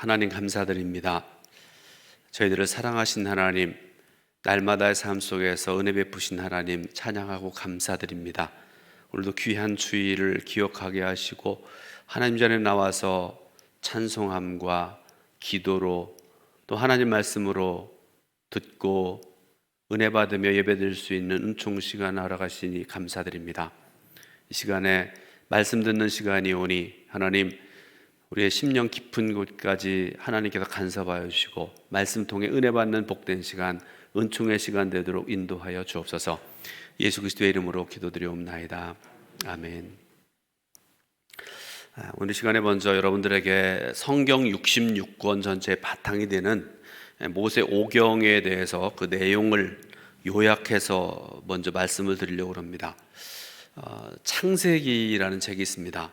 하나님 감사드립니다. 저희들을 사랑하신 하나님, 날마다의 삶 속에서 은혜 베푸신 하나님 찬양하고 감사드립니다. 오늘도 귀한 주일을 기억하게 하시고 하나님 전에 나와서 찬송함과 기도로 또 하나님 말씀으로 듣고 은혜 받으며 예배드릴 수 있는 은총 시간 알아가시니 감사드립니다. 이 시간에 말씀 듣는 시간이 오니 하나님, 우리의 심령 깊은 곳까지 하나님께서 간섭하여 주시고 말씀 통해 은혜 받는 복된 시간, 은총의 시간 되도록 인도하여 주옵소서. 예수 그리스도의 이름으로 기도드리옵나이다. 아멘. 오늘 시간에 먼저 여러분들에게 성경 66권 전체의 바탕이 되는 모세 오경에 대해서 그 내용을 요약해서 먼저 말씀을 드리려고 합니다. 창세기라는 책이 있습니다.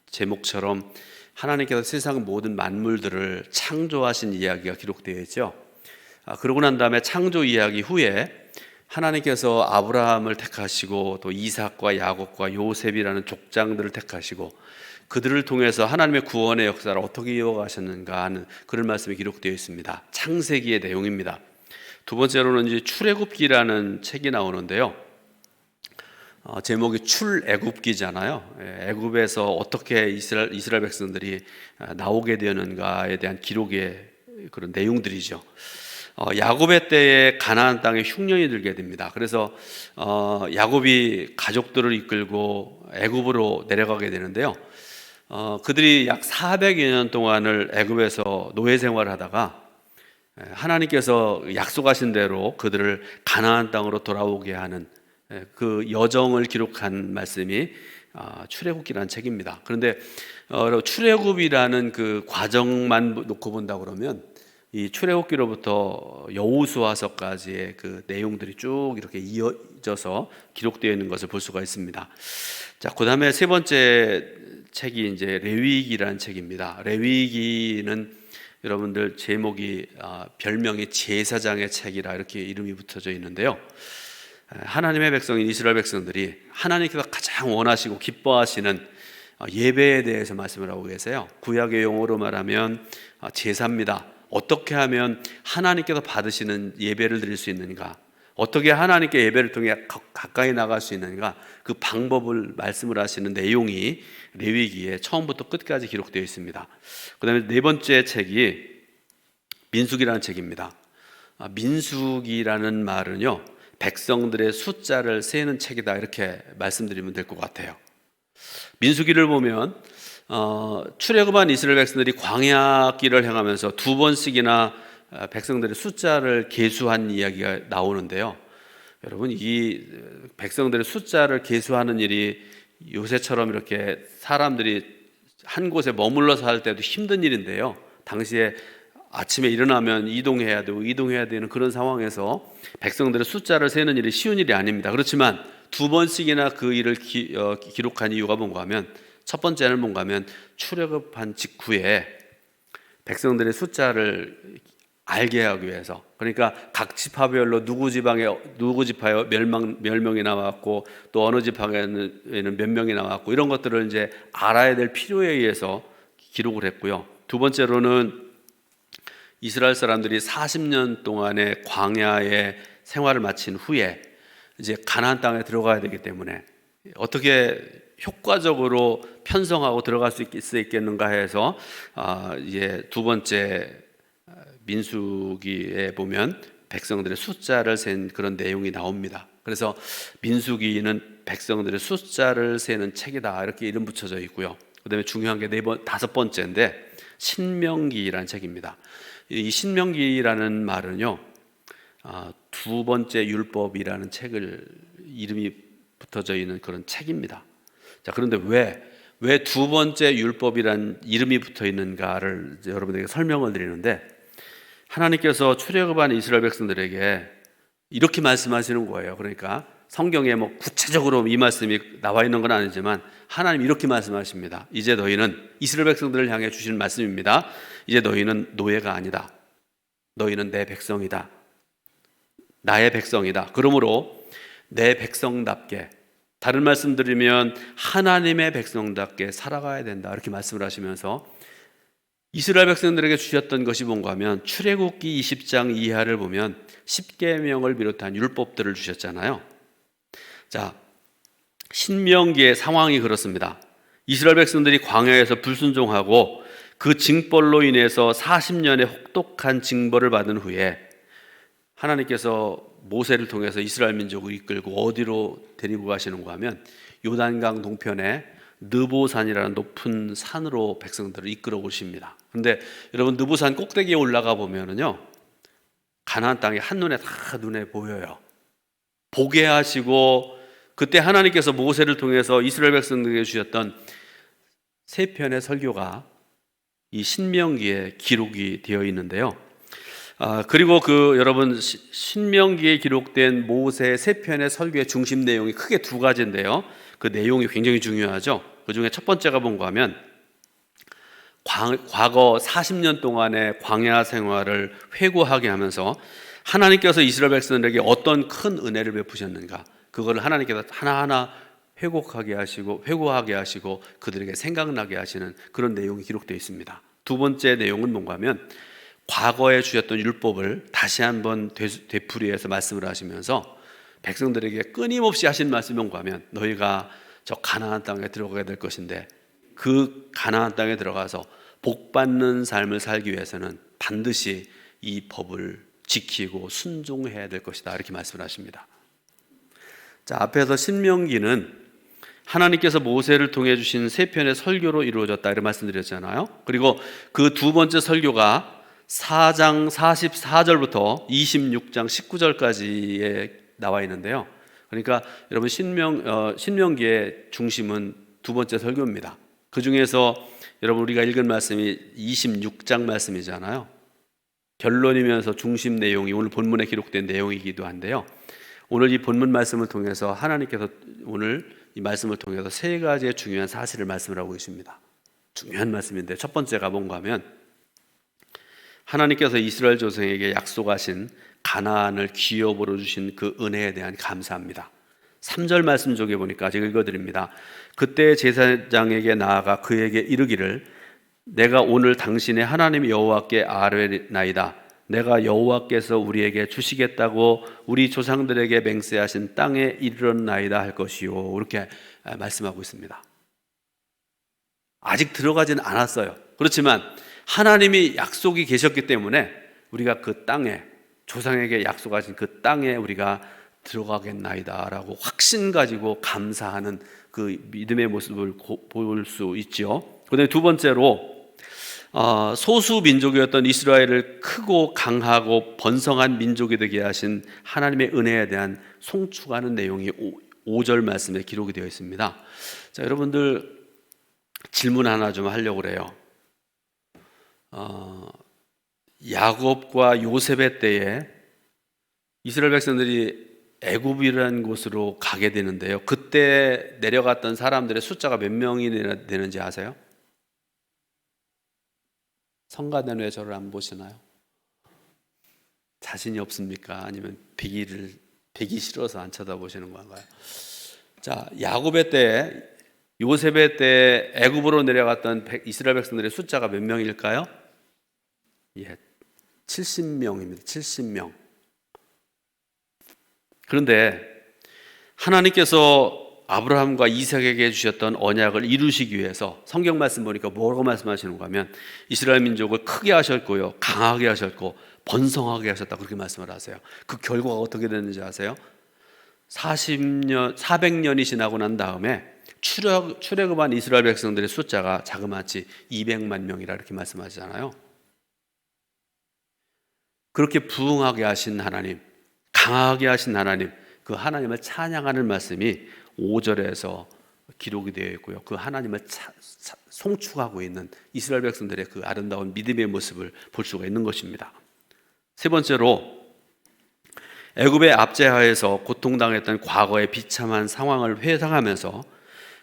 제목처럼 하나님께서 세상 모든 만물들을 창조하신 이야기가 기록되어 있죠. 그러고 난 다음에 창조 이야기 후에 하나님께서 아브라함을 택하시고 또 이삭과 야곱과 요셉이라는 족장들을 택하시고 그들을 통해서 하나님의 구원의 역사를 어떻게 이어가셨는가 하는 그런 말씀이 기록되어 있습니다. 창세기의 내용입니다. 두 번째로는 이제 출애굽기라는 책이 나오는데요. 제목이 출애굽기잖아요. 애굽에서 어떻게 이스라엘 백성들이 나오게 되었는가에 대한 기록의 그런 내용들이죠. 야곱의 때에 가나안 땅에 흉년이 들게 됩니다. 그래서 야곱이 가족들을 이끌고 애굽으로 내려가게 되는데요. 그들이 약 400여 년 동안을 애굽에서 노예 생활을 하다가 하나님께서 약속하신 대로 그들을 가나안 땅으로 돌아오게 하는 그 여정을 기록한 말씀이 출애굽기라는 책입니다. 그런데 출애굽이라는 그 과정만 놓고 본다 그러면 이 출애굽기로부터 여호수아서까지의 그 내용들이 쭉 이렇게 이어져서 기록되어 있는 것을 볼 수가 있습니다. 자, 그다음에 세 번째 책이 이제 레위기라는 책입니다. 레위기는 여러분들 제목이 별명이 제사장의 책이라 이렇게 이름이 붙어져 있는데요. 하나님의 백성인 이스라엘 백성들이 하나님께서 가장 원하시고 기뻐하시는 예배에 대해서 말씀을 하고 계세요. 구약의 용어로 말하면 제사입니다. 어떻게 하면 하나님께서 받으시는 예배를 드릴 수 있는가, 어떻게 하나님께 예배를 통해 가까이 나갈 수 있는가, 그 방법을 말씀을 하시는 내용이 레위기에 처음부터 끝까지 기록되어 있습니다. 그 다음에 네 번째 책이 민수기라는 책입니다. 민수기라는 말은요, 백성들의 숫자를 세는 책이다 이렇게 말씀드리면 될 것 같아요. 민수기를 보면 출애굽한 이스라엘 백성들이 광야길을 행하면서 두 번씩이나 백성들의 숫자를 계수한 이야기가 나오는데요. 여러분, 이 백성들의 숫자를 계수하는 일이 요새처럼 이렇게 사람들이 한 곳에 머물러서 할 때도 힘든 일인데요. 당시에 아침에 일어나면 이동해야 되는 그런 상황에서 백성들의 숫자를 세는 일이 쉬운 일이 아닙니다. 그렇지만 두 번씩이나 그 일을 기록한 이유가 뭔가 하면, 첫 번째는 뭔가 하면 출애굽한 직후에 백성들의 숫자를 알게 하기 위해서, 그러니까 각 지파별로 누구 지파에 몇 명이 나왔고 또 어느 지파에는 몇 명이 나왔고 이런 것들을 이제 알아야 될 필요에 의해서 기록을 했고요. 두 번째로는 이스라엘 사람들이 40년 동안의 광야의 생활을 마친 후에 이제 가나안 땅에 들어가야 되기 때문에 어떻게 효과적으로 편성하고 들어갈 수 있겠는가 해서 이제 두 번째 민수기에 보면 백성들의 숫자를 센 그런 내용이 나옵니다. 그래서 민수기는 백성들의 숫자를 세는 책이다 이렇게 이름 붙여져 있고요. 그다음에 중요한 게 다섯 번째인데 신명기라는 책입니다. 이 신명기라는 말은요, 두 번째 율법이라는 책을 이름이 붙어져 있는 그런 책입니다. 자, 그런데 왜 두 번째 율법이란 이름이 붙어 있는가를 여러분에게 설명을 드리는데, 하나님께서 출애굽한 이스라엘 백성들에게 이렇게 말씀하시는 거예요. 그러니까 성경에 뭐 구체적으로 이 말씀이 나와 있는 건 아니지만 하나님 이렇게 말씀하십니다. 이제 너희는, 이스라엘 백성들을 향해 주시는 말씀입니다. 이제 너희는 노예가 아니다. 너희는 내 백성이다. 나의 백성이다. 그러므로 내 백성답게, 다른 말씀 드리면 하나님의 백성답게 살아가야 된다 이렇게 말씀을 하시면서 이스라엘 백성들에게 주셨던 것이 뭔가 하면 출애굽기 20장 이하를 보면 10계명을 비롯한 율법들을 주셨잖아요. 자, 신명기의 상황이 그렇습니다. 이스라엘 백성들이 광야에서 불순종하고 그 징벌로 인해서 40년의 혹독한 징벌을 받은 후에 하나님께서 모세를 통해서 이스라엘 민족을 이끌고 어디로 데리고 가시는가 하면 요단강 동편에 느보산이라는 높은 산으로 백성들을 이끌어 오십니다. 그런데 여러분, 느보산 꼭대기에 올라가 보면은요, 가나안 땅이 한눈에 다 눈에 보여요. 보게 하시고, 그때 하나님께서 모세를 통해서 이스라엘 백성들에게 주셨던 세 편의 설교가 이 신명기에 기록이 되어 있는데요. 그리고 여러분, 신명기에 기록된 모세 세 편의 설교의 중심 내용이 크게 두 가지인데요. 그 내용이 굉장히 중요하죠. 그 중에 첫 번째가 뭔가 하면 과거 40년 동안의 광야 생활을 회고하게 하면서 하나님께서 이스라엘 백성들에게 어떤 큰 은혜를 베푸셨는가, 그거를 하나님께서 하나하나 회고하게 하시고 그들에게 생각나게 하시는 그런 내용이 기록되어 있습니다. 두 번째 내용은 뭔가 하면 과거에 주셨던 율법을 다시 한번 되풀이해서 말씀을 하시면서 백성들에게 끊임없이 하신 말씀이 뭔가 하면 너희가 저 가나안 땅에 들어가게 될 것인데 그 가나안 땅에 들어가서 복받는 삶을 살기 위해서는 반드시 이 법을 지키고 순종해야 될 것이다, 이렇게 말씀을 하십니다. 자, 앞에서 신명기는 하나님께서 모세를 통해 주신 세 편의 설교로 이루어졌다, 이렇게 말씀드렸잖아요. 그리고 그 두 번째 설교가 4장 44절부터 26장 19절까지에 나와 있는데요. 그러니까 여러분, 신명기의 중심은 두 번째 설교입니다. 그 중에서 여러분, 우리가 읽은 말씀이 26장 말씀이잖아요. 결론이면서 중심 내용이 오늘 본문에 기록된 내용이기도 한데요. 오늘 이 본문 말씀을 통해서 하나님께서 오늘 이 말씀을 통해서 세 가지의 중요한 사실을 말씀을 하고 계십니다. 중요한 말씀인데, 첫 번째가 뭔가 하면 하나님께서 이스라엘 조상에게 약속하신 가나안을 기업으로 주신 그 은혜에 대한 감사합니다. 3절 말씀 쪽에 보니까 제가 읽어드립니다. 그때 제사장에게 나아가 그에게 이르기를 내가 오늘 당신의 하나님 여호와께 아뢰나이다. 내가 여호와께서 우리에게 주시겠다고 우리 조상들에게 맹세하신 땅에 이르렀나이다 할 것이요, 이렇게 말씀하고 있습니다. 아직 들어가지는 않았어요. 그렇지만 하나님이 약속이 계셨기 때문에 우리가 그 땅에, 조상에게 약속하신 그 땅에 우리가 들어가겠나이다 라고 확신 가지고 감사하는 그 믿음의 모습을 볼 수 있죠. 그다음에 두 번째로 소수 민족이었던 이스라엘을 크고 강하고 번성한 민족이 되게 하신 하나님의 은혜에 대한 송축하는 내용이 5절 말씀에 기록이 되어 있습니다. 자, 여러분들 질문 하나 좀 하려고 그래요. 야곱과 요셉의 때에 이스라엘 백성들이 애굽이라는 곳으로 가게 되는데요. 그때 내려갔던 사람들의 숫자가 몇 명이 되는지 아세요? 성가대는 왜 저를 안 보시나요? 자신이 없습니까? 아니면 배기 싫어서 안 쳐다보시는 건가요? 자, 야곱의 때, 요셉의 때 애굽으로 내려갔던 이스라엘 백성들의 숫자가 몇 명일까요? 예, 70명입니다. 70명. 그런데 하나님께서 아브라함과 이삭에게 주셨던 언약을 이루시기 위해서 성경 말씀 보니까 뭐라고 말씀하시는가 하면 이스라엘 민족을 크게 하셨고요, 강하게 하셨고 번성하게 하셨다, 그렇게 말씀을 하세요. 그 결과가 어떻게 됐는지 아세요? 400년이 지나고 난 다음에 출애굽한 이스라엘 백성들의 숫자가 자그마치 200만 명이라 이렇게 말씀하시잖아요. 그렇게 부흥하게 하신 하나님, 강하게 하신 하나님, 그 하나님을 찬양하는 말씀이 5절에서 기록이 되어 있고요. 그 하나님을 송축하고 있는 이스라엘 백성들의 그 아름다운 믿음의 모습을 볼 수가 있는 것입니다. 세 번째로, 애굽의 압제하에서 고통당했던 과거의 비참한 상황을 회상하면서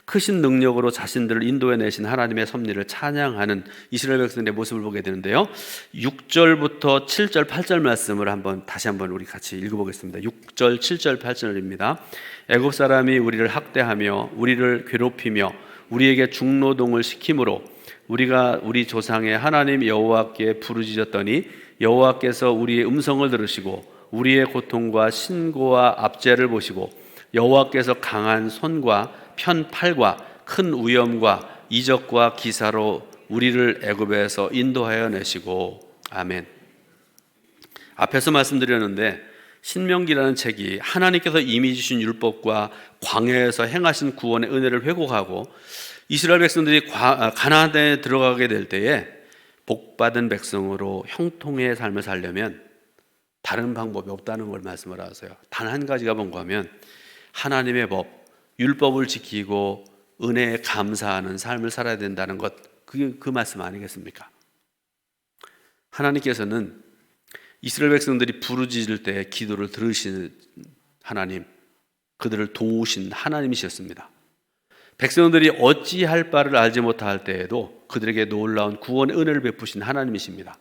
크신 능력으로 자신들을 인도해내신 하나님의 섭리를 찬양하는 이스라엘 백성들의 모습을 보게 되는데요. 6절부터 7절, 8절 말씀을 다시 한번 우리 같이 읽어보겠습니다. 6절, 7절, 8절입니다. 애굽 사람이 우리를 학대하며 우리를 괴롭히며 우리에게 중노동을 시키므로 우리가 우리 조상의 하나님 여호와께 부르짖었더니 여호와께서 우리의 음성을 들으시고 우리의 고통과 신고와 압제를 보시고 여호와께서 강한 손과 편 팔과 큰 위엄과 이적과 기사로 우리를 애굽에서 인도하여 내시고. 아멘. 앞에서 말씀드렸는데 신명기라는 책이 하나님께서 이미 주신 율법과 광야에서 행하신 구원의 은혜를 회고하고 이스라엘 백성들이 가나안 땅에 들어가게 될 때에 복받은 백성으로 형통의 삶을 살려면 다른 방법이 없다는 걸 말씀을 하세요. 단 한 가지가 뭔가 하면 하나님의 법, 율법을 지키고 은혜에 감사하는 삶을 살아야 된다는 것, 그게 그 말씀 아니겠습니까? 하나님께서는 이스라엘 백성들이 부르짖을 때 기도를 들으시는 하나님, 그들을 도우신 하나님이셨습니다. 백성들이 어찌할 바를 알지 못할 때에도 그들에게 놀라운 구원의 은혜를 베푸신 하나님이십니다.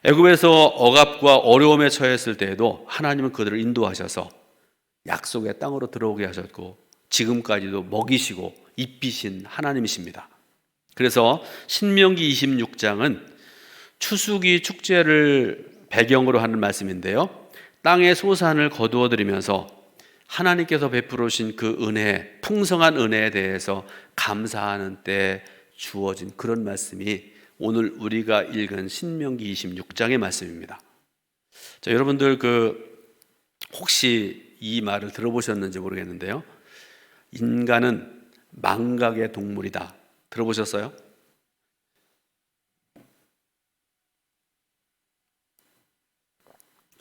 애굽에서 억압과 어려움에 처했을 때에도 하나님은 그들을 인도하셔서 약속의 땅으로 들어오게 하셨고 지금까지도 먹이시고 입히신 하나님이십니다. 그래서 신명기 26장은 추수기 축제를 배경으로 하는 말씀인데요, 땅의 소산을 거두어 드리면서 하나님께서 베풀어 주신 그 은혜, 풍성한 은혜에 대해서 감사하는 때 주어진 그런 말씀이 오늘 우리가 읽은 신명기 26장의 말씀입니다. 자, 여러분들 혹시 이 말을 들어보셨는지 모르겠는데요, 인간은 망각의 동물이다. 들어보셨어요?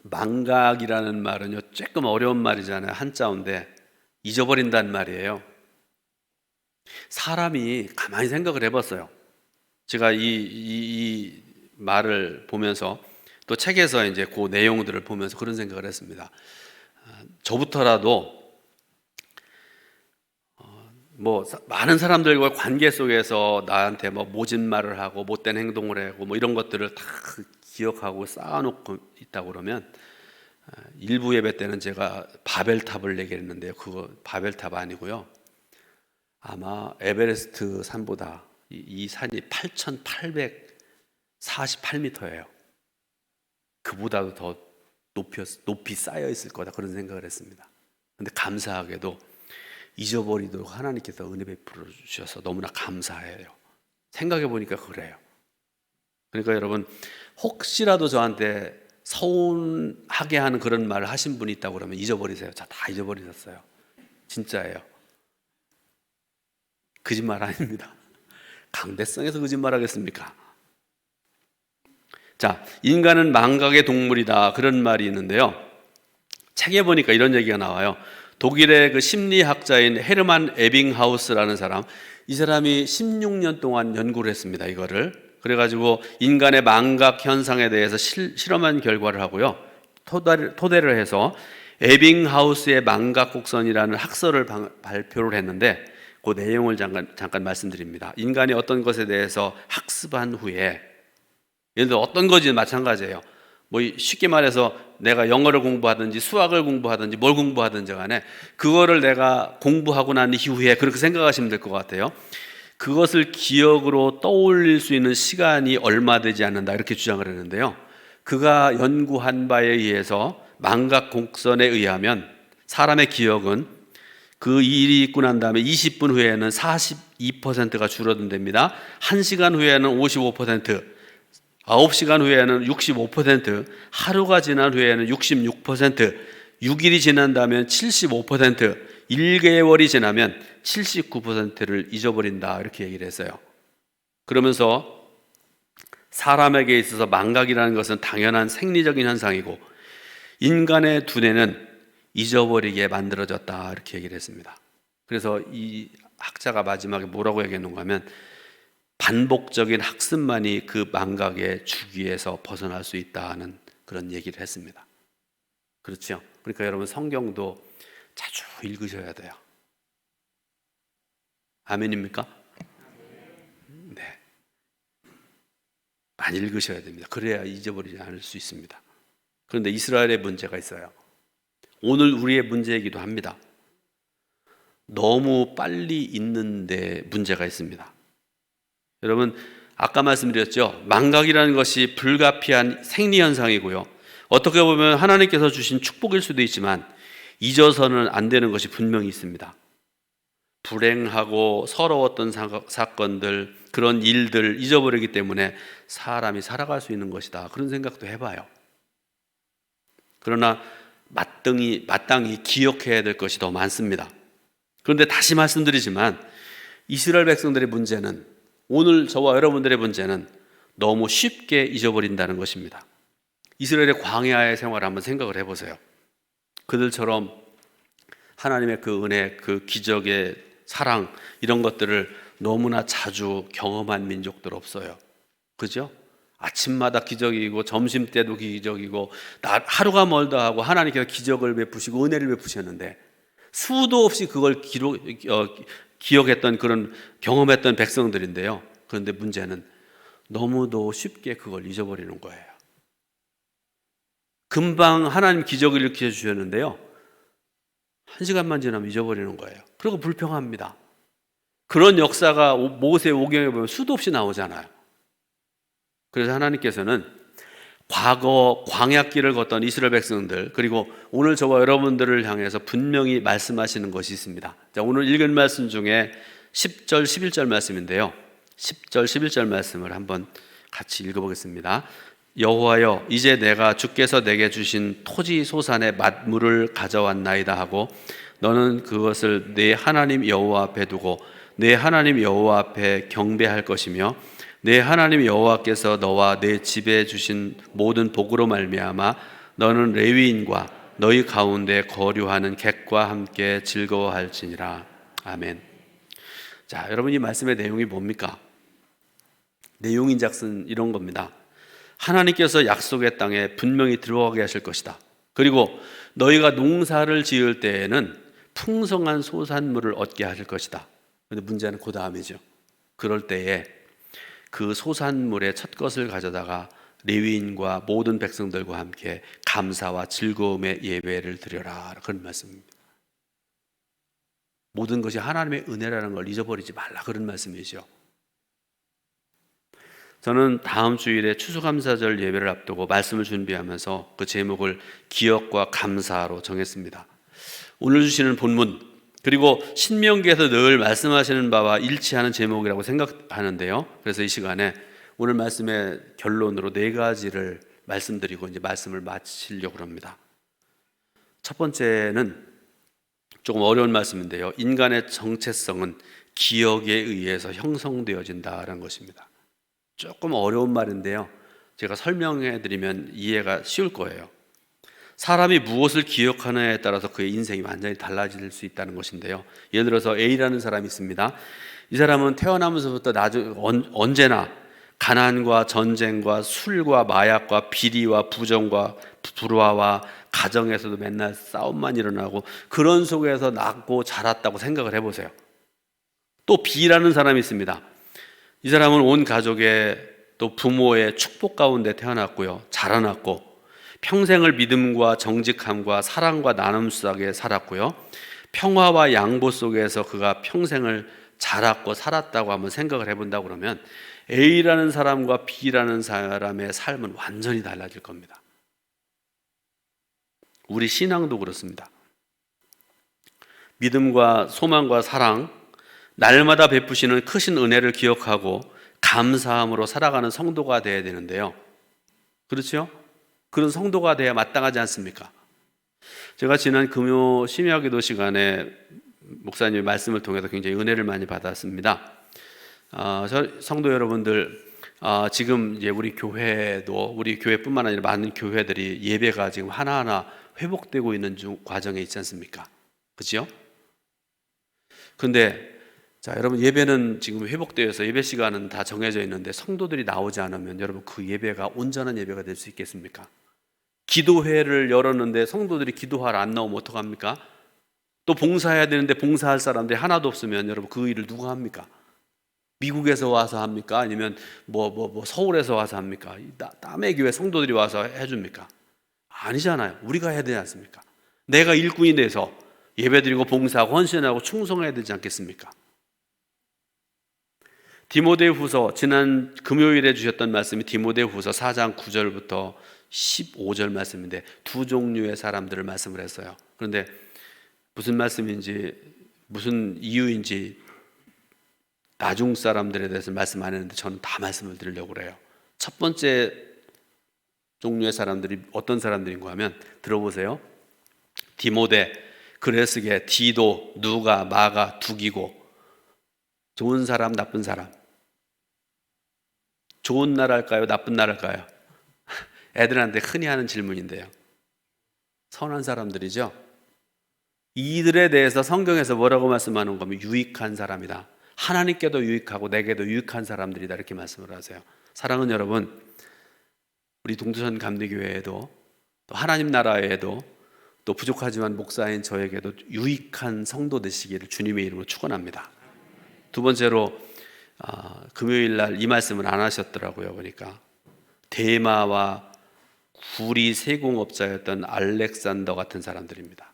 망각이라는 말은요, 조금 어려운 말이잖아요. 한자어인데 잊어버린다는 말이에요. 사람이 가만히 생각을 해봤어요. 제가 이 말을 보면서 또 책에서 이제 그 내용들을 보면서 그런 생각을 했습니다. 저부터라도 많은 사람들과 관계 속에서 나한테 모진 말을 하고 못된 행동을 하고 이런 것들을 다 기억하고 쌓아놓고 있다고 그러면 일부 예배 때는 제가 바벨탑을 얘기했는데요, 그거 바벨탑 아니고요, 아마 에베레스트 산보다 이 산이 8,848m예요. 그보다도 더 높이 쌓여 있을 거다, 그런 생각을 했습니다. 근데 감사하게도 잊어버리도록 하나님께서 은혜 베풀어 주셔서 너무나 감사해요. 생각해 보니까 그래요. 그러니까 여러분, 혹시라도 저한테 서운하게 하는 그런 말을 하신 분이 있다고 그러면 잊어버리세요. 다 잊어버리셨어요. 진짜예요. 거짓말 아닙니다. 강대성에서 거짓말 하겠습니까? 자, 인간은 망각의 동물이다, 그런 말이 있는데요, 책에 보니까 이런 얘기가 나와요. 독일의 그 심리학자인 헤르만 에빙하우스라는 사람, 이 사람이 16년 동안 연구를 했습니다. 이거를 그래가지고 인간의 망각 현상에 대해서 실험한 결과를 하고요, 토대를 해서 에빙하우스의 망각 곡선이라는 학설을 발표를 했는데 그 내용을 잠깐 말씀드립니다. 인간이 어떤 것에 대해서 학습한 후에, 예를 들어 어떤 것이 마찬가지예요. 쉽게 말해서 내가 영어를 공부하든지 수학을 공부하든지 뭘 공부하든지 간에 그거를 내가 공부하고 난 이후에 그렇게 생각하시면 될 것 같아요. 그것을 기억으로 떠올릴 수 있는 시간이 얼마 되지 않는다, 이렇게 주장을 했는데요, 그가 연구한 바에 의해서 망각 곡선에 의하면 사람의 기억은 그 일이 있고 난 다음에 20분 후에는 42%가 줄어든답니다. 1시간 후에는 55%, 9시간 후에는 65%, 하루가 지난 후에는 66%, 6일이 지난다면 75%, 1개월이 지나면 79%를 잊어버린다, 이렇게 얘기를 했어요. 그러면서 사람에게 있어서 망각이라는 것은 당연한 생리적인 현상이고 인간의 두뇌는 잊어버리게 만들어졌다, 이렇게 얘기를 했습니다. 그래서 이 학자가 마지막에 뭐라고 얘기했는가 하면 반복적인 학습만이 그 망각의 주기에서 벗어날 수 있다는 그런 얘기를 했습니다. 그렇죠? 그러니까 여러분, 성경도 자주 읽으셔야 돼요. 아멘입니까? 네, 많이 읽으셔야 됩니다. 그래야 잊어버리지 않을 수 있습니다. 그런데 이스라엘의 문제가 있어요. 오늘 우리의 문제이기도 합니다. 너무 빨리 잊는데 문제가 있습니다. 여러분, 아까 말씀드렸죠. 망각이라는 것이 불가피한 생리현상이고요. 어떻게 보면 하나님께서 주신 축복일 수도 있지만 잊어서는 안 되는 것이 분명히 있습니다. 불행하고 서러웠던 사건들, 그런 일들 잊어버리기 때문에 사람이 살아갈 수 있는 것이다. 그런 생각도 해봐요. 그러나 마땅히 기억해야 될 것이 더 많습니다. 그런데 다시 말씀드리지만 이스라엘 백성들의 문제는, 오늘 저와 여러분들의 문제는 너무 쉽게 잊어버린다는 것입니다. 이스라엘의 광야의 생활을 한번 생각을 해보세요. 그들처럼 하나님의 그 은혜, 그 기적의 사랑, 이런 것들을 너무나 자주 경험한 민족들 없어요. 그죠? 아침마다 기적이고 점심 때도 기적이고 하루가 멀다 하고 하나님께서 기적을 베푸시고 은혜를 베푸셨는데 수도 없이 그걸 기억했던, 그런 경험했던 백성들인데요. 그런데 문제는 너무도 쉽게 그걸 잊어버리는 거예요. 금방 하나님 기적을 일으켜 주셨는데요, 1시간만 지나면 잊어버리는 거예요. 그리고 불평합니다. 그런 역사가 모세 오경에 보면 수도 없이 나오잖아요. 그래서 하나님께서는 과거 광야길을 걷던 이스라엘 백성들, 그리고 오늘 저와 여러분들을 향해서 분명히 말씀하시는 것이 있습니다. 자, 오늘 읽은 말씀 중에 10절, 11절 말씀인데요. 10절, 11절 말씀을 한번 같이 읽어보겠습니다. 여호와여, 이제 내가 주께서 내게 주신 토지 소산의 만물을 가져왔나이다 하고 너는 그것을 내 하나님 여호와 앞에 두고 내 하나님 여호와 앞에 경배할 것이며 내 하나님 여호와께서 너와 내 집에 주신 모든 복으로 말미암아 너는 레위인과 너희 가운데 거류하는 객과 함께 즐거워할지니라. 아멘. 자, 여러분, 이 말씀의 내용이 뭡니까? 내용인즉슨 이런 겁니다. 하나님께서 약속의 땅에 분명히 들어가게 하실 것이다. 그리고 너희가 농사를 지을 때에는 풍성한 소산물을 얻게 하실 것이다. 그런데 문제는 그 다음이죠. 그럴 때에 그 소산물의 첫 것을 가져다가 레위인과 모든 백성들과 함께 감사와 즐거움의 예배를 드려라. 그런 말씀입니다. 모든 것이 하나님의 은혜라는 걸 잊어버리지 말라. 그런 말씀이죠. 저는 다음 주일에 추수감사절 예배를 앞두고 말씀을 준비하면서 그 제목을 기억과 감사로 정했습니다. 오늘 주시는 본문, 그리고 신명기에서 늘 말씀하시는 바와 일치하는 제목이라고 생각하는데요. 그래서 이 시간에 오늘 말씀의 결론으로 4가지를 말씀드리고 이제 말씀을 마치려고 합니다. 첫 번째는 조금 어려운 말씀인데요. 인간의 정체성은 기억에 의해서 형성되어진다는 것입니다. 조금 어려운 말인데요. 제가 설명해 드리면 이해가 쉬울 거예요. 사람이 무엇을 기억하느냐에 따라서 그의 인생이 완전히 달라질 수 있다는 것인데요. 예를 들어서 A라는 사람이 있습니다. 이 사람은 태어나면서부터 언제나 가난과 전쟁과 술과 마약과 비리와 부정과 불화와 가정에서도 맨날 싸움만 일어나고 그런 속에서 낳고 자랐다고 생각을 해보세요. 또 B라는 사람이 있습니다. 이 사람은 온 가족의 또 부모의 축복 가운데 태어났고요, 자라났고 평생을 믿음과 정직함과 사랑과 나눔 속에 살았고요, 평화와 양보 속에서 그가 평생을 자랐고 살았다고 한번 생각을 해본다고 그러면 A라는 사람과 B라는 사람의 삶은 완전히 달라질 겁니다. 우리 신앙도 그렇습니다. 믿음과 소망과 사랑, 날마다 베푸시는 크신 은혜를 기억하고 감사함으로 살아가는 성도가 되어야 되는데요. 그렇죠? 그런 성도가 돼야 마땅하지 않습니까? 제가 지난 금요 심야기도 시간에 목사님의 말씀을 통해서 굉장히 은혜를 많이 받았습니다. 성도 여러분들, 지금 이제 우리 교회도, 우리 교회뿐만 아니라 많은 교회들이 예배가 지금 하나하나 회복되고 있는 과정에 있지 않습니까? 그렇죠? 근데 자, 여러분, 예배는 지금 회복되어서 예배 시간은 다 정해져 있는데 성도들이 나오지 않으면 여러분 그 예배가 온전한 예배가 될 수 있겠습니까? 기도회를 열었는데 성도들이 기도하러 안 나오면 어떡합니까? 또 봉사해야 되는데 봉사할 사람들이 하나도 없으면 여러분 그 일을 누가 합니까? 미국에서 와서 합니까? 아니면 서울에서 와서 합니까? 남의 교회 성도들이 와서 해줍니까? 아니잖아요. 우리가 해야 되지 않습니까? 내가 일꾼이 돼서 예배드리고 봉사하고 헌신하고 충성해야 되지 않겠습니까? 디모데후서 지난 금요일에 주셨던 말씀이 디모데후서 4장 9절부터 15절 말씀인데 두 종류의 사람들을 말씀을 했어요. 그런데 무슨 말씀인지 무슨 이유인지 나중 사람들에 대해서 말씀 안 했는데 저는 다 말씀을 드리려고 그래요. 첫 번째 종류의 사람들이 어떤 사람들인가 하면 들어보세요. 디모데, 그레스게, 디도, 누가, 마가, 두기고. 좋은 사람, 나쁜 사람. 좋은 나라일까요? 나쁜 나라일까요? 애들한테 흔히 하는 질문인데요. 선한 사람들이죠. 이들에 대해서 성경에서 뭐라고 말씀하는 거면 유익한 사람이다. 하나님께도 유익하고 내게도 유익한 사람들이다. 이렇게 말씀을 하세요. 사랑하는 여러분, 우리 동두천 감리교회에도 또 하나님 나라에도 또 부족하지만 목사인 저에게도 유익한 성도 되시기를 주님의 이름으로 축원합니다. 두 번째로 금요일 날 이 말씀을 안 하셨더라고요. 보니까 대마와 구리 세공업자였던 알렉산더 같은 사람들입니다.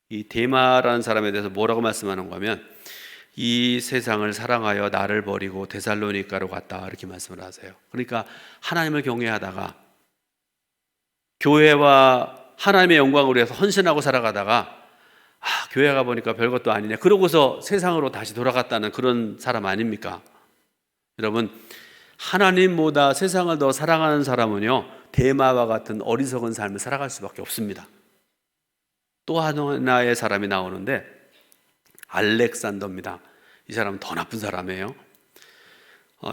이 대마라는 사람에 대해서 뭐라고 말씀하는가 하면 이 세상을 사랑하여 나를 버리고 데살로니가로 갔다 이렇게 말씀을 하세요. 그러니까 하나님을 경외하다가 교회와 하나님의 영광을 위해서 헌신하고 살아가다가 교회 가보니까 별것도 아니네 그러고서 세상으로 다시 돌아갔다는 그런 사람 아닙니까? 여러분, 하나님보다 세상을 더 사랑하는 사람은요 대마와 같은 어리석은 삶을 살아갈 수밖에 없습니다. 또 하나의 사람이 나오는데 알렉산더입니다. 이 사람은 더 나쁜 사람이에요.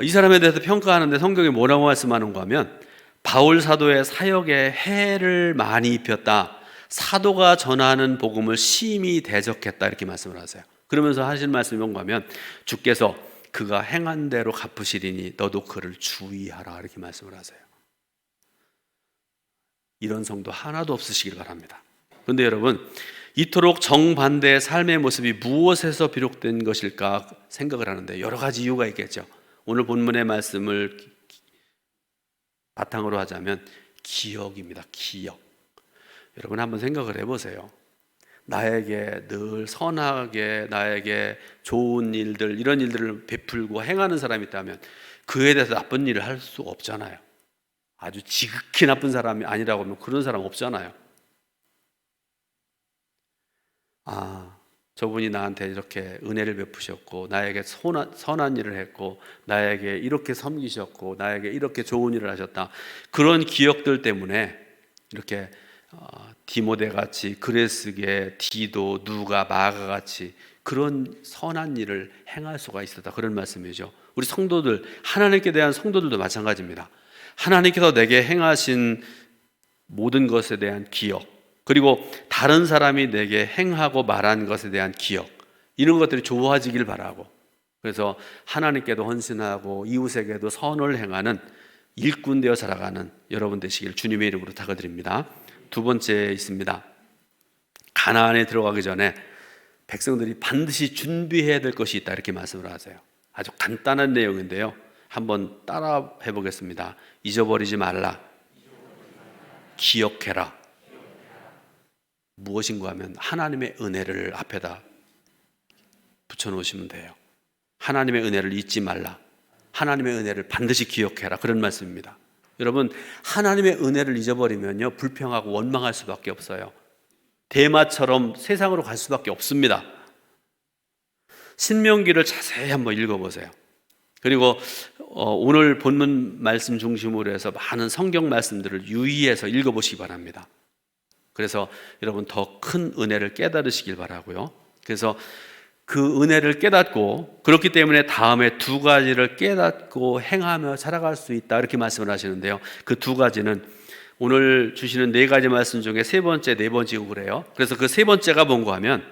이 사람에 대해서 평가하는데 성경이 뭐라고 말씀하는가 하면 바울 사도의 사역에 해를 많이 입혔다. 사도가 전하는 복음을 심히 대적했다 이렇게 말씀을 하세요. 그러면서 하실 말씀이 뭔가 하면 주께서 그가 행한 대로 갚으시리니 너도 그를 주의하라 이렇게 말씀을 하세요. 이런 성도 하나도 없으시길 바랍니다. 그런데 여러분, 이토록 정반대의 삶의 모습이 무엇에서 비롯된 것일까 생각을 하는데 여러 가지 이유가 있겠죠. 오늘 본문의 말씀을 바탕으로 하자면 기억입니다. 기억. 여러분 한번 생각을 해보세요. 나에게 늘 선하게 나에게 좋은 일들 이런 일들을 베풀고 행하는 사람이 있다면 그에 대해서 나쁜 일을 할 수 없잖아요. 아주 지극히 나쁜 사람이 아니라고 하면 그런 사람 없잖아요. 저분이 나한테 이렇게 은혜를 베푸셨고 나에게 선한 일을 했고 나에게 이렇게 섬기셨고 나에게 이렇게 좋은 일을 하셨다. 그런 기억들 때문에 이렇게 디모데 같이 그레스게 디도 누가 마가 같이 그런 선한 일을 행할 수가 있었다. 그런 말씀이죠. 우리 성도들 하나님께 대한 성도들도 마찬가지입니다. 하나님께서 내게 행하신 모든 것에 대한 기억 그리고 다른 사람이 내게 행하고 말한 것에 대한 기억 이런 것들이 좋아지길 바라고 그래서 하나님께도 헌신하고 이웃에게도 선을 행하는 일꾼 되어 살아가는 여러분 되시길 주님의 이름으로 다가드립니다. 두 번째 있습니다. 가나안에 들어가기 전에 백성들이 반드시 준비해야 될 것이 있다 이렇게 말씀을 하세요. 아주 간단한 내용인데요. 한번 따라 해보겠습니다. 잊어버리지 말라. 기억해라. 무엇인가 하면 하나님의 은혜를 앞에다 붙여놓으시면 돼요. 하나님의 은혜를 잊지 말라. 하나님의 은혜를 반드시 기억해라. 그런 말씀입니다. 여러분, 하나님의 은혜를 잊어버리면요 불평하고 원망할 수밖에 없어요. 대마처럼 세상으로 갈 수밖에 없습니다. 신명기를 자세히 한번 읽어보세요. 그리고 오늘 본문 말씀 중심으로 해서 많은 성경 말씀들을 유의해서 읽어보시기 바랍니다. 그래서 여러분 더 큰 은혜를 깨달으시길 바라고요. 그래서 그 은혜를 깨닫고 그렇기 때문에 다음에 두 가지를 깨닫고 행하며 살아갈 수 있다 이렇게 말씀을 하시는데요. 그 두 가지는 오늘 주시는 네 가지 말씀 중에 세 번째, 네 번째고 그래요. 그래서 그 세 번째가 뭔가 하면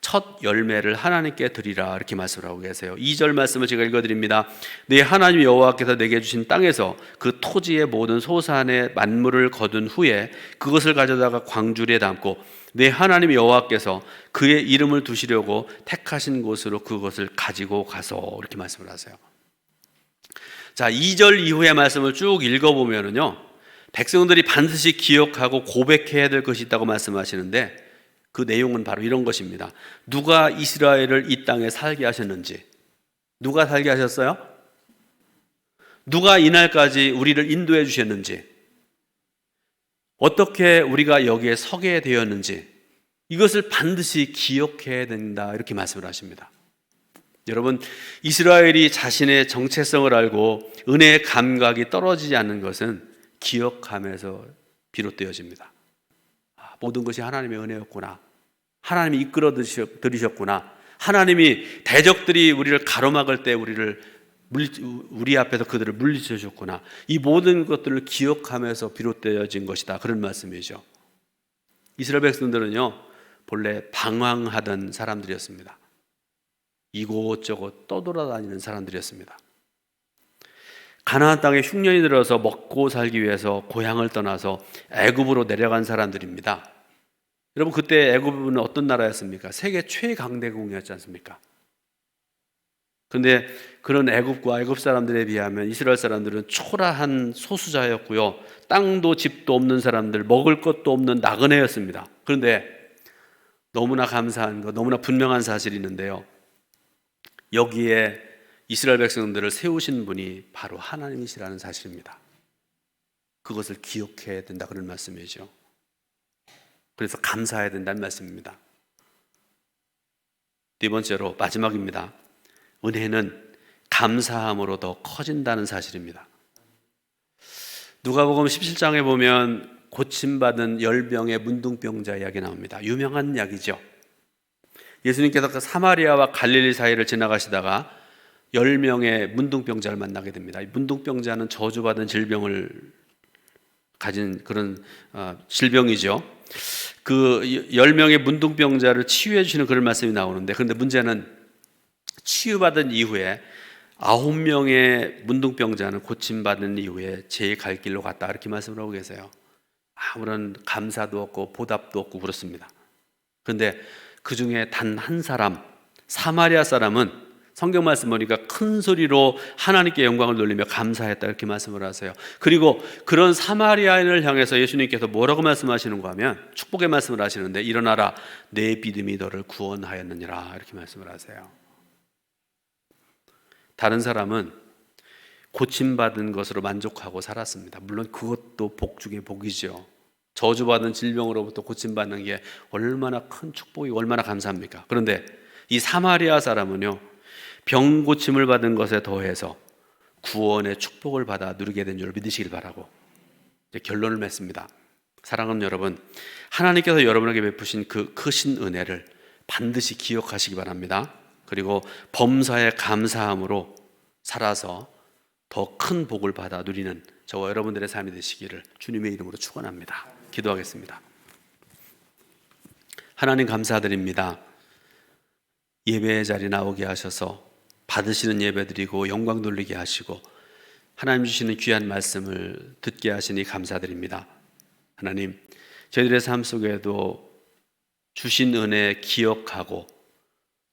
첫 열매를 하나님께 드리라 이렇게 말씀을 하고 계세요. 2절 말씀을 제가 읽어드립니다. 네 하나님 여호와께서 내게 주신 땅에서 그 토지의 모든 소산의 만물을 거둔 후에 그것을 가져다가 광주리에 담고 네 하나님 여호와께서 그의 이름을 두시려고 택하신 곳으로 그것을 가지고 가서 이렇게 말씀을 하세요. 자, 2절 이후의 말씀을 쭉 읽어보면은요 백성들이 반드시 기억하고 고백해야 될 것이 있다고 말씀하시는데 그 내용은 바로 이런 것입니다. 누가 이스라엘을 이 땅에 살게 하셨는지, 누가 살게 하셨어요? 누가 이날까지 우리를 인도해 주셨는지, 어떻게 우리가 여기에 서게 되었는지, 이것을 반드시 기억해야 된다, 이렇게 말씀을 하십니다. 여러분, 이스라엘이 자신의 정체성을 알고 은혜의 감각이 떨어지지 않는 것은 기억함에서 비롯되어집니다. 모든 것이 하나님의 은혜였구나, 하나님이 이끌어 들이셨구나, 하나님이 대적들이 우리를 가로막을 때 우리 앞에서 그들을 물리쳐 주셨구나, 이 모든 것들을 기억하면서 비롯되어진 것이다, 그런 말씀이죠. 이스라엘 백성들은요, 본래 방황하던 사람들이었습니다. 이곳저곳 떠돌아다니는 사람들이었습니다. 가나안 땅에 흉년이 들어서 먹고 살기 위해서 고향을 떠나서 애굽으로 내려간 사람들입니다. 여러분, 그때 애굽은 어떤 나라였습니까? 세계 최강대국이었지 않습니까? 그런데 그런 애굽과 애굽 사람들에 비하면 이스라엘 사람들은 초라한 소수자였고요, 땅도 집도 없는 사람들, 먹을 것도 없는 나그네였습니다. 그런데 너무나 감사한 것, 너무나 분명한 사실이 있는데요, 여기에 이스라엘 백성들을 세우신 분이 바로 하나님이시라는 사실입니다. 그것을 기억해야 된다, 그런 말씀이죠. 그래서 감사해야 된다는 말씀입니다. 네 번째로, 마지막입니다. 은혜는 감사함으로 더 커진다는 사실입니다. 누가복음 17장에 보면 고침받은 10명의 문둥병자 이야기 나옵니다. 유명한 이야기죠. 예수님께서 그 사마리아와 갈릴리 사이를 지나가시다가 10명의 문둥병자를 만나게 됩니다. 이 문둥병자는 저주받은 질병을 가진 그런 질병이죠. 그 10명의 문둥병자를 치유해 주시는 그런 말씀이 나오는데, 그런데 문제는 치유받은 이후에 9명의 문둥병자는 고침받은 이후에 제 갈 길로 갔다, 이렇게 말씀을 하고 계세요. 아무런 감사도 없고 보답도 없고 그렇습니다. 그런데 그 중에 단 한 사람, 사마리아 사람은 성경 말씀 보니까 큰 소리로 하나님께 영광을 돌리며 감사했다, 이렇게 말씀을 하세요. 그리고 그런 사마리아인을 향해서 예수님께서 뭐라고 말씀하시는가 하면 축복의 말씀을 하시는데, 일어나라, 내 믿음이 너를 구원하였느니라, 이렇게 말씀을 하세요. 다른 사람은 고침받은 것으로 만족하고 살았습니다. 물론 그것도 복 중에 복이죠. 저주받은 질병으로부터 고침받는 게 얼마나 큰 축복이고 얼마나 감사합니까? 그런데 이 사마리아 사람은요, 병 고침을 받은 것에 더해서 구원의 축복을 받아 누리게 된 줄 믿으시길 바라고 이제 결론을 맺습니다. 사랑하는 여러분, 하나님께서 여러분에게 베푸신 그 크신 은혜를 반드시 기억하시기 바랍니다. 그리고 범사에 감사함으로 살아서 더 큰 복을 받아 누리는 저와 여러분들의 삶이 되시기를 주님의 이름으로 축원합니다. 기도하겠습니다. 하나님, 감사드립니다. 예배의 자리 나오게 하셔서 받으시는 예배 드리고 영광 돌리게 하시고 하나님 주시는 귀한 말씀을 듣게 하시니 감사드립니다. 하나님, 저희들의 삶 속에도 주신 은혜 기억하고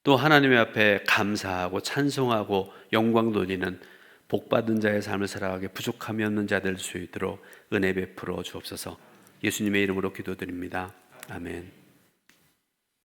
또 하나님의 앞에 감사하고 찬송하고 영광 돌리는 복받은 자의 삶을 살아가게 부족함이 없는 자 될 수 있도록 은혜 베풀어 주옵소서. 예수님의 이름으로 기도드립니다. 아멘.